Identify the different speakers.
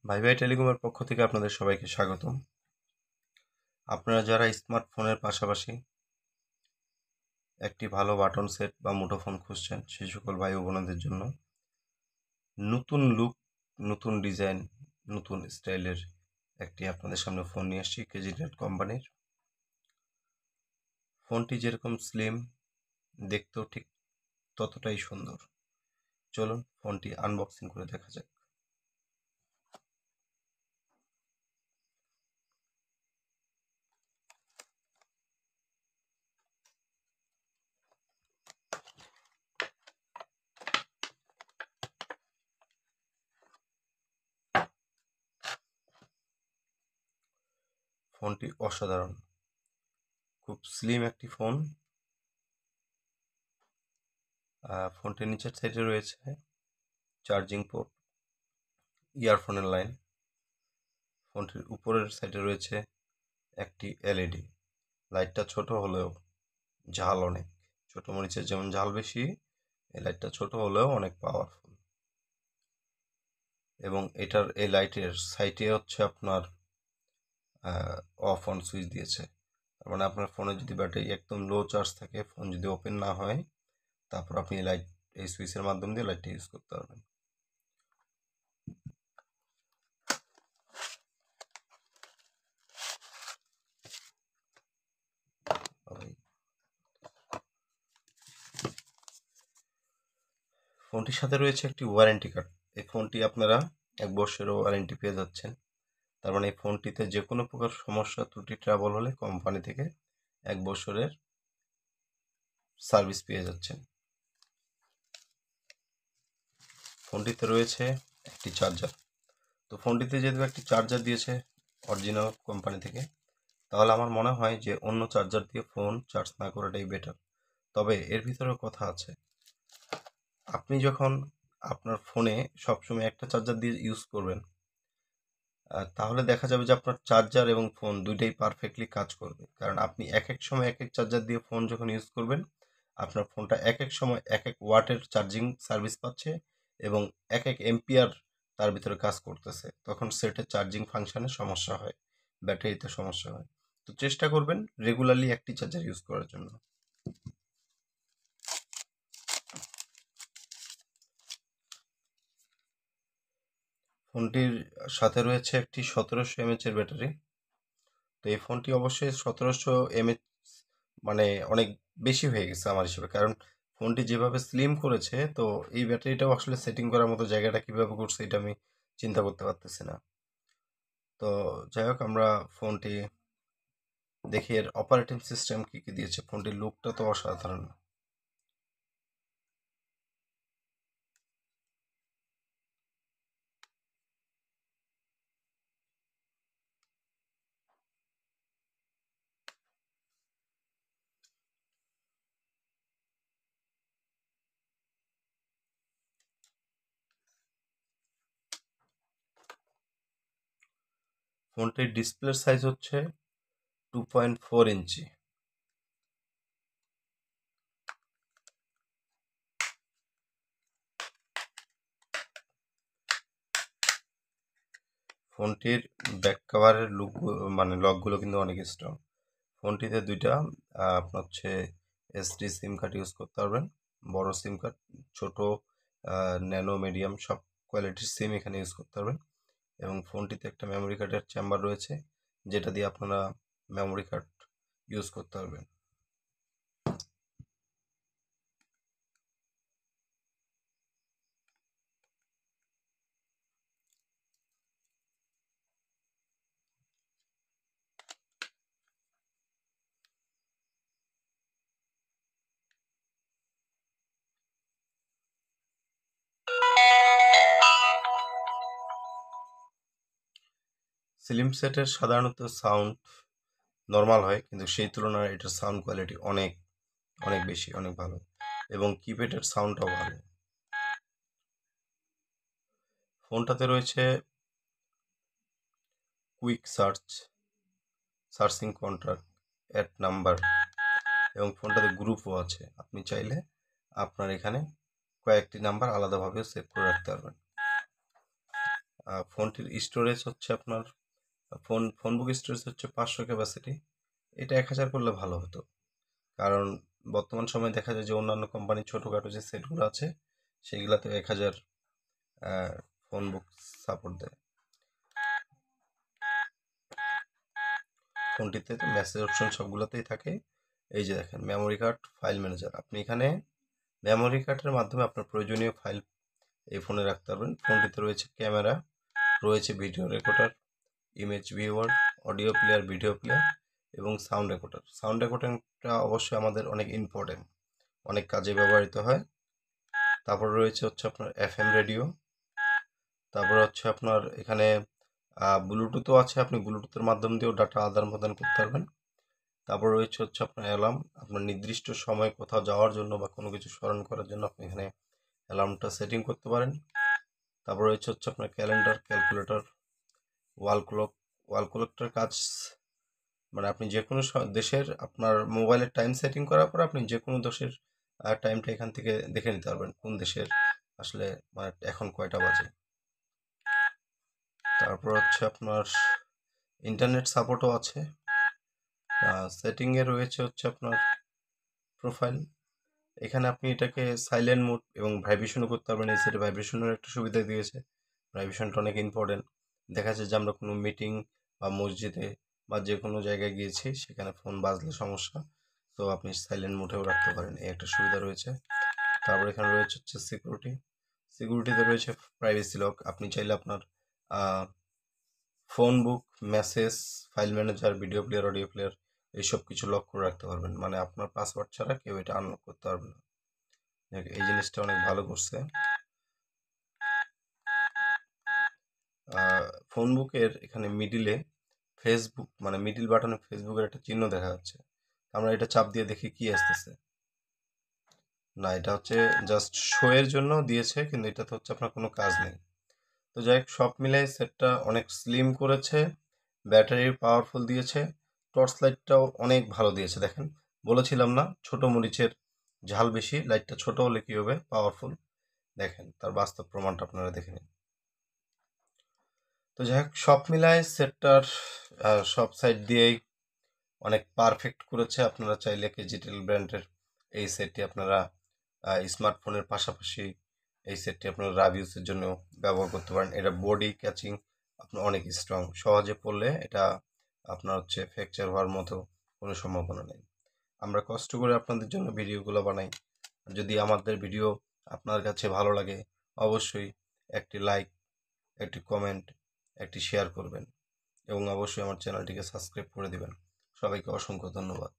Speaker 1: ভাই ভাই টেলিকমের পক্ষ থেকে আপনাদের সবাইকে স্বাগতম। আপনারা যারা স্মার্টফোনের পাশাপাশি একটি ভালো বাটন সেট বা মুঠোফোন খুঁজছেন, সেই সকল ভাই ও বোনদের জন্য নতুন লুক, নতুন ডিজাইন, নতুন স্টাইলের একটি আপনাদের সামনে ফোন নিয়ে আসছি কেজিনেট কোম্পানির। ফোনটি যেরকম স্লিম, দেখতেও ঠিক ততটাই সুন্দর। চলুন ফোনটি আনবক্সিং করে দেখা যাক। ফোনটি অসাধারণ, খুব স্লিম একটি ফোন। ফোনটির নিচের সাইডে রয়েছে চার্জিং পোর্ট, ইয়ারফোনের লাইন। ফোনটির উপরের সাইডে রয়েছে একটি এলইডি। লাইটটা ছোট হলেও ঝাল অনেক। ছোট মরিচের যেমন ঝাল বেশি, এই লাইটটা ছোট হলেও অনেক পাওয়ারফুল। এবং এটার এই লাইটের সাইডে হচ্ছে আপনার অফ অন সুইচ দিয়েছে। তার মানে আপনার ফোনে যদি ব্যাটারি একদম লো চার্জ থাকে, ফোন যদি ওপেন না হয়, তারপর আপনি এই সুইচের মাধ্যম দিয়ে লাইটটা ইউজ করতে পারবেন। ফোনটির সাথে রয়েছে একটি ওয়ারেন্টি কার্ড। এই ফোনটি আপনারা 1 বছরের ওয়ারেন্টি পেয়ে যাচ্ছেন। তার মানে এই ফোনটিতে যে কোনো প্রকার সমস্যা, ত্রুটি, ট্রাবল হলে কোম্পানি থেকে 1 বছরের সার্ভিস পেয়ে যাচ্ছেন। ফোনটিতে রয়েছে একটি চার্জার। তো ফোনটিতে যেহেতু একটি চার্জার দিয়েছে অরিজিনাল কোম্পানি থেকে, তাহলে আমার মনে হয় যে অন্য চার্জার দিয়ে ফোন চার্জ না করাটাই বেটার। তবে এর ভিতরেও কথা আছে। আপনি যখন আপনার ফোনে সবসময় একটা চার্জার দিয়ে ইউজ করবেন, তাহলে দেখা যাবে যে আপনার চার্জার এবং ফোন দুইটাই পারফেক্টলি কাজ করবে। কারণ আপনি এক এক সময় এক এক চার্জার দিয়ে ফোন যখন ইউজ করবেন, আপনার ফোনটা এক এক সময় এক এক ওয়াটের চার্জিং সার্ভিস পাচ্ছে এবং এক এক এম্পিয়ার তার ভিতরে কাজ করতেছে। তখন সেটের চার্জিং ফাংশনে সমস্যা হয়, ব্যাটারিতে সমস্যা হয়। তো চেষ্টা করবেন রেগুলারলি একটি চার্জার ইউজ করার জন্য। ফোনটির সাথে রয়েছে একটি 1700 এমএএচ ব্যাটারি। তো এই ফোনটি অবশ্যই 1700 এমএএচ মানে অনেক বেশি হয়ে গেছে আমার হিসেবে। কারণ ফোনটি যেভাবে স্লিম করেছে, তো এই ব্যাটারিটাও আসলে সেটিং করার মতো জায়গাটা কিভাবে করছে এটা আমি চিন্তা করতে পারতেছি না। তো যাই হোক, আমরা ফোনটি দেখি এর অপারেটিং সিস্টেম কি কি দিয়েছে। ফোনটির লুকটা তো অসাধারণ। ফোনটির ডিসপ্লের সাইজ হচ্ছে 2.4 ইঞ্চি। ফোনটির ব্যাক কভারের লকগুলো কিন্তু অনেক স্ট্রং। ফোনটিতে দুইটা আপনার হচ্ছে এসডি সিম কার্ড ইউজ করতে পারবেন। বড় সিম কার্ড, ছোট, ন্যানো, মিডিয়াম সব কোয়ালিটির সিম এখানে ইউজ করতে পারবেন। এবং ফোনটিতে একটা মেমোরি কার্ডের চেম্বার রয়েছে, যেটা দিয়ে আপনারা মেমোরি কার্ড ইউজ করতে পারবেন। স্লিম সেটের সাধারণত সাউন্ড নর্মাল হয়, কিন্তু সেই তুলনায় এটার সাউন্ড কোয়ালিটি অনেক অনেক বেশি, অনেক ভালো। এবং কিপ্যাডের সাউন্ডটাও ভালো। ফোনটাতে রয়েছে quick searching contact, add number, এবং ফোনটাতে গ্রুপও আছে। আপনি চাইলে আপনার এখানে কয়েকটি নাম্বার আলাদাভাবে সেভ করে রাখতে পারবেন। ফোনটির স্টোরেজ হচ্ছে আপনার ফোনবুক স্টোরেজ হচ্ছে 500 ক্যাপাসিটি। এটা 1000 করলে ভালো হতো, কারণ বর্তমান সময়ে দেখা যায় যে অন্যান্য কোম্পানির ছোটোখাটো যে সেটগুলো আছে সেইগুলাতে 1000 ফোনবুক সাপোর্ট দেয়। ফোনটিতে তো মেসেজ অপশন সবগুলোতেই থাকে। এই যে দেখেন মেমোরি কার্ড, ফাইল ম্যানেজার, আপনি এখানে মেমোরি কার্ডের মাধ্যমে আপনার প্রয়োজনীয় ফাইল এই ফোনে রাখতে পারবেন। ফোনটিতে রয়েছে ক্যামেরা, রয়েছে video recorder, image viewer, audio player, video player এবং সাউন্ড রেকর্ডার। সাউন্ড রেকর্ডিংটা অবশ্যই আমাদের অনেক ইম্পর্টেন্ট, অনেক কাজে ব্যবহৃত হয়। তারপর রয়েছে হচ্ছে আপনার FM রেডিও, তারপর হচ্ছে আপনার এখানে ব্লুটুথও আছে, আপনি ব্লুটুথের মাধ্যম দিয়েও ডাটা আদান প্রদান করতে পারবেন। তারপর রয়েছে হচ্ছে আপনার অ্যালার্ম, আপনার নির্দিষ্ট সময় কোথাও যাওয়ার জন্য বা কোনো কিছু স্মরণ করার জন্য আপনি এখানে অ্যালার্মটা সেটিং করতে পারেন। তারপর রয়েছে হচ্ছে আপনার ক্যালেন্ডার, ক্যালকুলেটর, ওয়াল ক্লক। ওয়াল ক্লকটার কাজ মানে আপনি যে কোনো দেশের আপনার মোবাইলের টাইম সেটিং করার পর আপনি যে কোনো দেশের টাইমটা এখান থেকে দেখে নিতে পারবেন কোন দেশের আসলে মানে এখন কয়টা বাজে। তারপর হচ্ছে আপনার ইন্টারনেট সাপোর্টও আছে। সেটিংয়ে রয়েছে হচ্ছে আপনার প্রোফাইল, এখানে আপনি এটাকে সাইলেন্ট মোড এবং ভাইব্রেশনও করতে পারবেন। এই সেটে ভাইব্রেশনের একটা সুবিধা দিয়েছে, ভাইব্রেশনটা অনেক ইম্পর্টেন্ট। দেখা যাচ্ছে যে আমরা কোনো মিটিং বা মসজিদে বা যে কোনো জায়গায় গিয়েছি, সেখানে ফোন বাজলে সমস্যা, তো আপনি সাইলেন্ট মোডেও রাখতে পারেন, এই একটা সুবিধা রয়েছে। তারপর এখানে রয়েছে হচ্ছে সিকিউরিটিতে রয়েছে প্রাইভেসি লক, আপনি চাইলে আপনার ফোন বুক, message, file manager, video player, audio player এইসব কিছু লক করে রাখতে পারবেন, মানে আপনার পাসওয়ার্ড ছাড়া কেউ এটা আনলক করতে পারবে না। এই জিনিসটা অনেক ভালো করছে। ফোন বুকের এখানে মিডিলে ফেসবুক মানে মিডিল বাটনে ফেসবুকের একটা চিহ্ন দেখা যাচ্ছে, আমরা এটা চাপ দিয়ে দেখি কি আসতেছে। না, এটা হচ্ছে জাস্ট শো এর জন্য দিয়েছে, কিন্তু এটাতে হচ্ছে আপনার কোনো কাজ নেই। তো যাই হোক, সব মিলাই সেটটা অনেক স্লিম করেছে, ব্যাটারি পাওয়ারফুল দিয়েছে, টর্চ লাইটটাও অনেক ভালো দিয়েছে। দেখেন, বলেছিলাম না ছোট মরিচের ঝাল বেশি, লাইটটা ছোট হলে কি হবে, পাওয়ারফুল। দেখেন তার বাস্তব প্রমাণটা আপনারা দেখে নিন। তো যাই হোক, সব মিলায় সেটটার সব সাইড দিয়েই অনেক পারফেক্ট করেছে। আপনারা চাইলে কেজিটেল ব্র্যান্ডের এই সেটটি আপনারা স্মার্টফোনের পাশাপাশি এই সেটটি আপনারা রাব ইউজের জন্য ব্যবহার করতে পারেন। এটা বডি ক্যাচিং আপনার অনেক স্ট্রং, সহজে পড়লে এটা আপনার হচ্ছে ফ্র্যাকচার হওয়ার মতো কোনো সম্ভাবনা নেই। আমরা কষ্ট করে আপনাদের জন্য ভিডিওগুলো বানাই। যদি আমাদের ভিডিও আপনার কাছে ভালো লাগে, অবশ্যই একটি লাইক, একটি কমেন্ট, একটি শেয়ার করবেন এবং অবশ্যই আমার চ্যানেলটিকে সাবস্ক্রাইব করে দিবেন। সবাইকে অসংখ্য ধন্যবাদ।